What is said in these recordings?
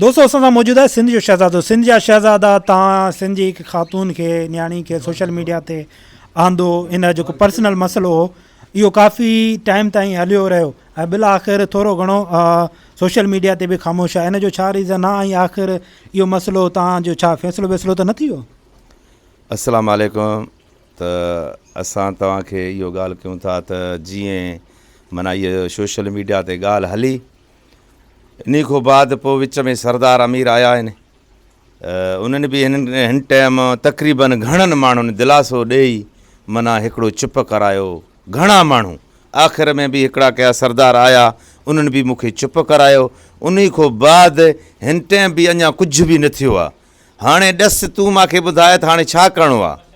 दोस्तों असां सां मौजूदु आहे सिंध जो शहज़ादो। सिंध जा शहज़ादा तव्हां सिंध जी हिकु ख़ातून खे न्याणी खे सोशल मीडिया ते आंदो, इन जेको पर्सनल मसइलो हो इहो काफ़ी टाइम ताईं हलियो रहियो ऐं बिल आख़िर थोरो घणो सोशल मीडिया ते बि ख़ामोश आहे। इन जो छा रीज़न आहे ऐं आख़िर इहो मसइलो तव्हांजो छा फ़ैसिलो वैसिलो त न थी वियो? अस्सलाम वालेकुम। त असां तव्हांखे इहो ॻाल्हि कयूं था त जीअं माना इहा सोशल मीडिया ते ॻाल्हि हली, इन खां बाद पोइ विच में सरदार अमीर आया आहिनि। उन्हनि बि हिन टाइम तक़रीबन घणनि माण्हुनि दिलासो ॾेई माना हिकिड़ो चुप करायो। घणा माण्हू आख़िर में बि हिकिड़ा कया सरदार आया, उन्हनि बि मूंखे चुप करायो। उन खां बाद हिन टाइम बि अञा कुझु बि न थियो आहे। हाणे ॾस तूं मूंखे ॿुधाए त हाणे छा करिणो आहे?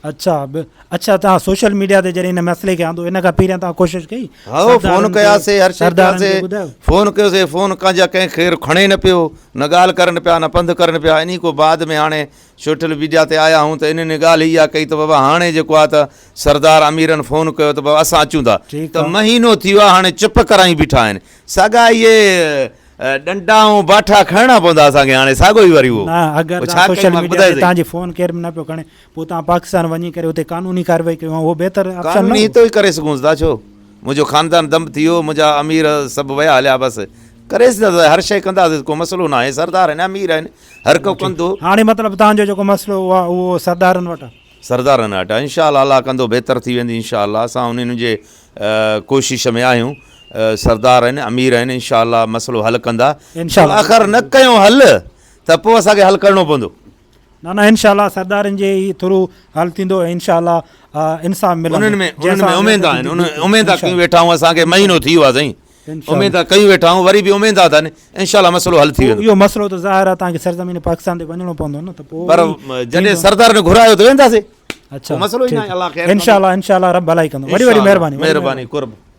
अच्छा तव्हां सोशल मीडिया ते जॾहिं हिन मसइले खे आंदो, इन खां पहिरियां तव्हां कोशिशि कई? हा, फ़ोन कयासीं, हर शइ कयासीं, फ़ोन कयोसीं, फ़ोन कंहिंजा कंहिं खणे न पियो, न ॻाल्हि करनि पिया, न पंधु करनि पिया। इन खां बाद में हाणे सोशल मीडिया ते आया हूं त इन्हनि ॻाल्हि इहा कई त बाबा हाणे जेको आहे त सरदार अमीरनि फ़ोन कयो त बाबा असां अचूं था। त महीनो थी वियो आहे, हाणे चुप कराई बीठा आहिनि। साॻा इहे डंडा ऐं बाठा खणणा पवंदा असांखे हाणे साॻियो ई वरी उहो। अगरि सोशल मीडिया ते तव्हांजी फ़ोन केरु न पियो खणे, पोइ तव्हां पाकिस्तान वञी करे उते कानूनी कार्रवाई कयो, उहो बहितर कानूनी हितो ई करे सघूं था। छो मुंहिंजो ख़ानदान दम थी वियो, मुंहिंजा अमीर सभु विया हलिया, बसि करे सघंदा, हर शइ कंदासीं, को मसइलो न आहे। सरदार आहिनि, अमीर आहिनि, हर को कंदो। हाणे मतिलबु तव्हांजो जेको मसइलो आहे उहो सरदारनि वटि आहे? सरदारनि वटि आहे। इनशा अल्लाह कंदो, बहितर थी वेंदी इनशा अल्लाह। असां उन्हनि जे कोशिश में आहियूं। सरदार आहिनि, अमीर आहिनि, इनशा अल्लाह मसइलो हल कंदा। आख़िर न कयूं हल त पोइ असांखे हल करिणो पवंदो। न इनशा अल्लाह सरदारनि जे थ्रू हल थींदो, इनशा अल्लाह इंसाफ़ मिलंदो। उन्हनि में उमेद आहिनि, उमेद कयूं वेठा आहियूं। असांखे महीनो थी वियो आहे साईं, उमेद कयूं वेठा आहियूं, वरी बि उमेद अथनि इनशा अल्लाह मसइलो हल थी वेंदो। इहो मसइलो त ज़ाहिर आहे तव्हांखे सरज़मीन पाकिस्तान ते वञिणो पवंदो न, त पोइ पर जॾहिं सरदार ने घुरायो त वेंदासीं। अच्छा मसइलो ई न आहे। इनशा अल्लाह रब भलाई कंदो। वॾी महिरबानी। महिरबानी कुर्ब।